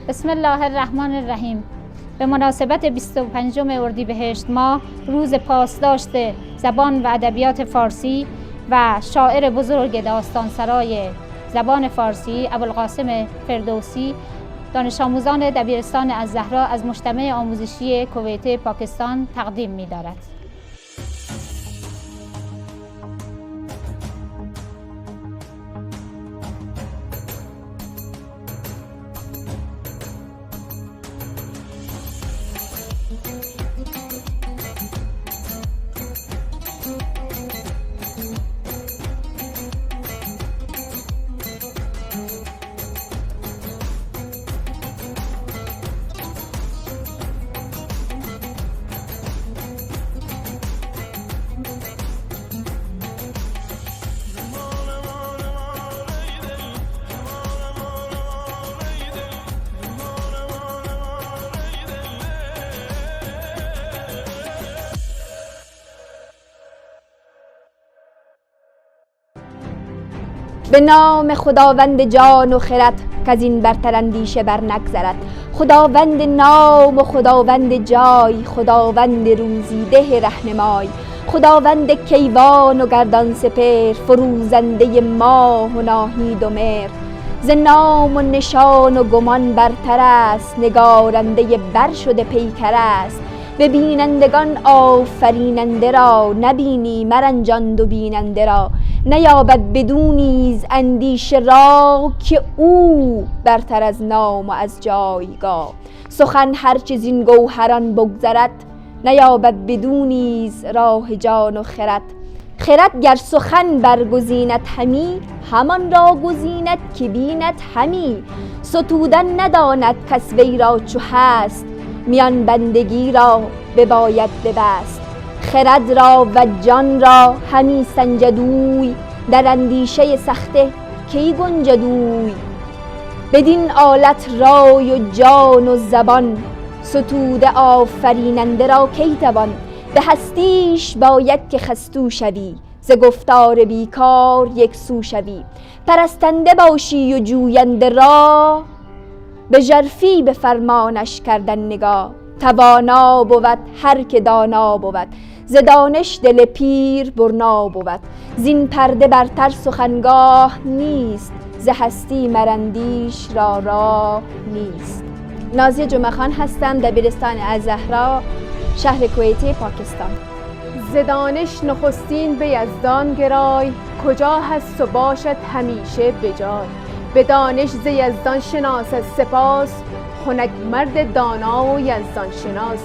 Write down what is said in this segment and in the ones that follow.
بسم الله الرحمن الرحیم. به مناسبت 25 اردیبهشت ماه، روز پاسداشت زبان و ادبیات فارسی و شاعر بزرگ داستانسرای زبان فارسی ابوالقاسم فردوسی، دانش آموزان دبیرستان الزهرا از مجتمع آموزشی کویت پاکستان تقدیم می‌دارد. به نام خداوند جان و خرد که از این برتر اندیشه بر نگذرد. خداوند نام و خداوند جای، خداوند روزیده رهنمای، خداوند کیوان و گردان سپهر، فروزنده ماه و ناهید و مهر. ز نام و نشان و گمان برتر است، نگارنده بر شده پیکر است. به بینندگان آفریننده را، نبینی مرنجاند و بیننده را. نیابد بدو نیز اندیشه را، که او برتر از نام و از جایگاه. سخن هر چه زین گوهران بگذرد، نیابد بدو نیز راه جان و خرد. خرد گر سخن برگزیند همی، همان را گزیند که بیند همی. ستودن نداند کس وی را چو هست، میان بندگی را بباید ببست. خرد را و جان را همی سنجد اوی، در اندیشه سخته کی گنجد اوی. بدین آلت رای و جان و زبان، ستوده آفریننده را کی توان. به هستیش باید که خستو شوی، ز گفتار بیکار یک سو شوی. پرستنده باشی و جوینده راه، به ژرفی به فرمانش کردن نگاه. توانا بود هر که دانا بود، ز دانش دل پیر برنا بود. زین پرده برتر سخنگاه نیست، ز هستی مرندیش را راه نیست. نازیه جمعه خان هستم، دبیرستان الزهرا، شهر کویت پاکستان. ز دانش نخستین به یزدان گرای، کجا هست و باشد همیشه بجای. به دانش ز یزدان شناس از سپاس، خنک مرد دانا و یزدان شناس.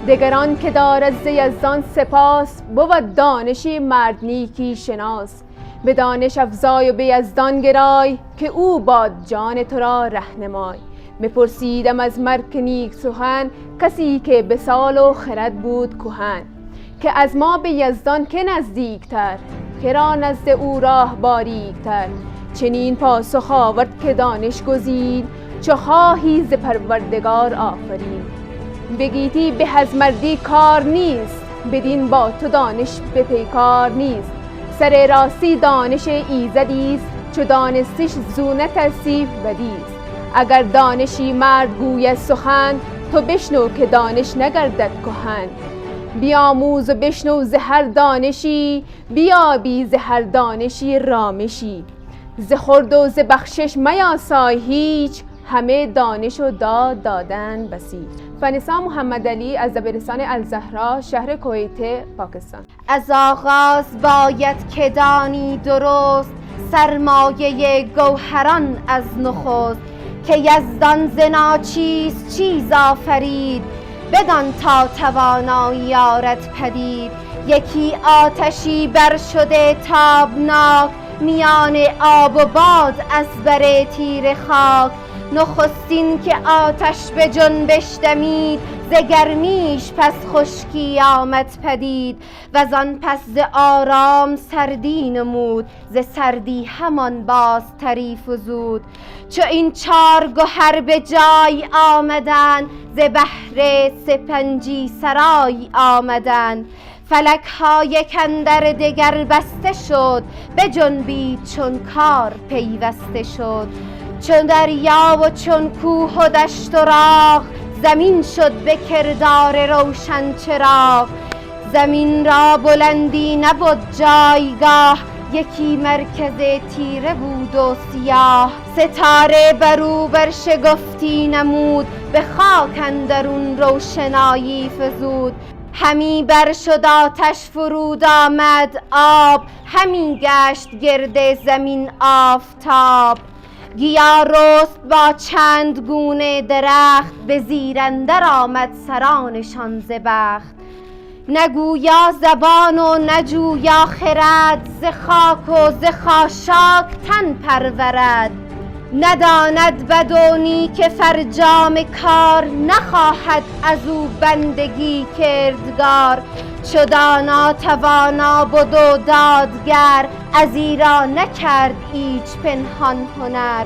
دگران که دارد ز یزدان سپاس، بود دانشی مرد نیکی شناس. به دانش افزای و به یزدان گرای، که او باد جان تو را رهنمای. بپرسیدم از مرد نیک سخن، کسی که به سال و خرد بود کهن. که از ما به یزدان که نزدیکتر، که را نزد او راه باریکتر. چنین پاسخ آورد که دانش گزین، چو خواهی ز پروردگار آفرین. بگیتی به از مردی کار نیست، بدین با تو دانش به پیکار نیست. سر راستی دانش ایزدیست، چو دانستیش زو نترسی بدیست. اگر دانشی مرد گوید سخن، تو بشنو که دانش نگردد کهن. بیاموز و بشنو ز هر دانشی، بیابی ز هر دانشی رامشی. ز خورد و ز بخشش میاسای هیچ، همه دانش و داد دادن بسیج. فنیسا محمد علی از دبیرستان الزهرا، شهر کویت پاکستان. از آغاز باید که دانی درست، سرمایه گوهران از نخست. که یزدان ز ناچیز چیز آفرید، بدان تا توانایی آرد پدید. یکی آتشی بر شده تابناک، میان آب و باد از بر تیر خاک. نخستین که آتش به جنبش دمید، ز گرمیش پس خشکی آمد پدید. وزان پس ز آرام سردی نمود، ز سردی همان بازتری فزود. چو این چار گهر به جای آمدند، ز بهر سپنجی سرای آمدند. فلک ها یک اندر دگر بسته شد، بجنبید چون کار پیوسته شد. چون دریا و چون کوه و دشت و راغ، زمین شد به کردار روشن چراغ. زمین را بلندی نبود جایگاه، یکی مرکز تیره بود و سیاه. ستاره برو بر شگفتی نمود، به خاک اندرون روشنایی فزود. همی بر شد آتش فرود آمد آب، همی گشت گرد زمین آفتاب. گیا رست با چند گونه درخت، به زیر اندر آمد سرانشان ز بخت. نگویا زبان و نجویا خرد، ز خاک و ز خاشاک تن پرورد. نداند بد و نیک فرجام کار، نخواهد از او بندگی کردگار. چو دانا توانا بد و دادگر، از ایرا نکرد ایچ پنهان هنر.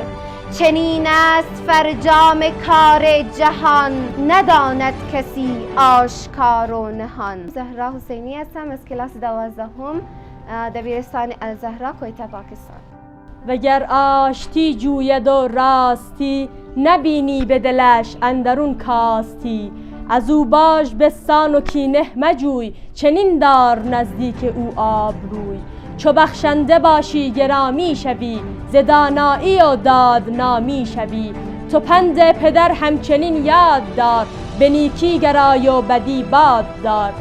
چنین است فرجام کار جهان، نداند کسی آشکار و نهان. زهرا حسینی هستم از کلاس 12 دبیرستان الزهرا، کویتا، پاکستان. وگر آشتی جوید و راستی، نبینی به دلش اندرون کاستی. از او باش بستان و کینه مجوی، چنین دار نزدیک او آبروی. چو بخشنده باشی گرامی شوی، ز دانایی و دادنامی شوی. تو پند پدر همچنین یاد دار، به نیکی گرای و بدی باد دار.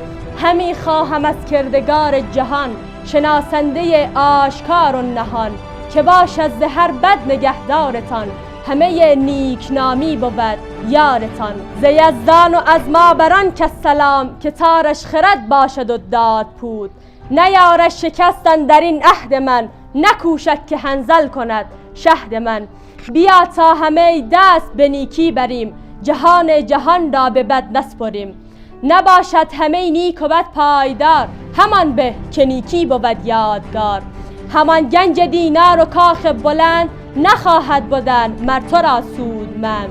همی خواهم از کردگار جهان، شناسنده آشکار و نهان. که باشد ز هر بد نگهدارتان، همه نیک نامی بود یارتان. ز یزدان و از ما بران کس سلام، که تارش خرد باشد و داد پود. نیارش شکستن در این عهد من، نکوشد که حنظل کند شهد من. بیا تا همه دست به نیکی بریم، جهان را به بد نسپریم. نباشد همه نیک و بد پایدار، همان به که نیکی بود یادگار. همان گنج دینار و کاخ بلند، نخواهد بودن مر تو را سودمند.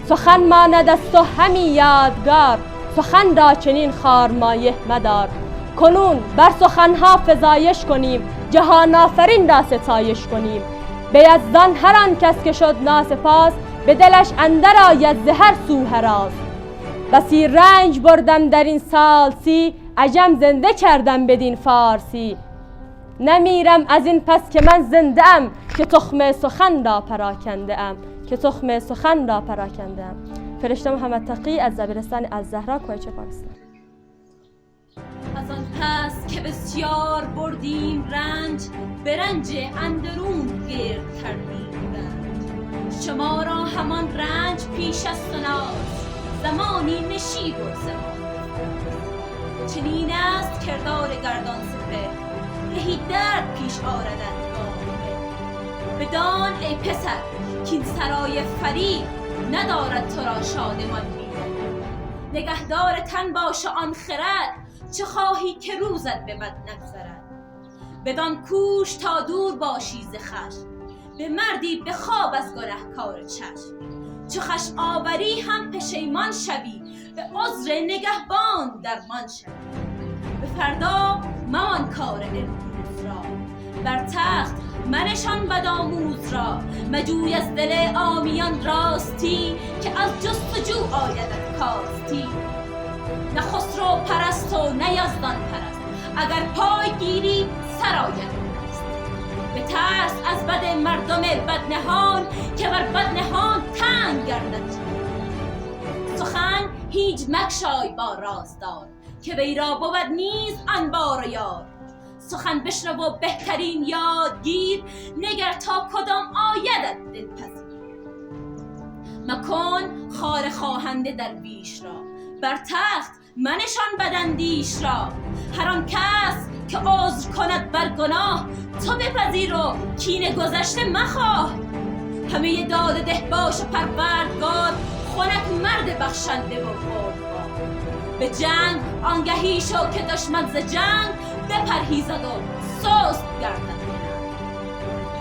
سخن ماند از تو همی یادگار، سخن را چنین خارمایه مدار. کنون بر سخنها فزایش کنیم، جهان آفرین را ستایش کنیم. به یزدان هر آن کس که شد ناسپاس، به دلش اندر آید ز هر سو هراس. بسی رنج بردم در این سال سی، عجم زنده کردم بدین فارسی. نمیرم از این پس که من زنده ام، که تخم سخن را پراکنده ام. فرشته محمد تقی از دبیرستان الزهرا، کویتا، پاکستان. از آن پس که بسیار بردیم رنج، به رنج اندرون گرد کردیم رنج. شما را همان رنج پیش است و ناز، زمانی نشیب و زمان. چنین است کردار گردان سپهر، یهی درد پیش آردند گامه. بدان ای پسر کین سرای فریب، ندارد تو را شادمان می‌دهد. نگهدار تن باش آن خرد، چه خواهی که روزت به بد نگذرد. بدان کوش تا دور باشی ز خشم، به مردی به خواب از گنهکار چشم. چو خشم آوری هم پشیمان شوی، به عذر نگهبان درمان شوی. به فردا ممان کار امروز را، بر تخت منشان بدآموز را. مجوی از دل عامیان راستی، که از جستجو آیدت کاستی. نه خسرو پرست و نه یزدان پرست، اگر پای گیری سرآید است. به ترس از بد مردم بدنهان، که بر بدنهان تنگ گردد. سخن هیچ مگشای با رازدار، که وی را بود نیز انبار یار. سخن بشنو و بهترین یاد گیر، نگر تا کدام آیدت دلپذیر. مکن خار خواهنده درویش را، بر تخت منشان بداندیش را. هر آن کس که عذر کند بر گناه، تو بپذیر و کین گذشته مخواه. همه داده ده باش و پروردگار، خنک مرد بخشنده و بردبار. به جنگ آنگهی شو که دشمن ز جنگ، بپرهیزد و سست گردد.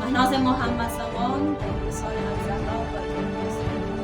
مهناز محمد زمان، دبیرستان الزهرا.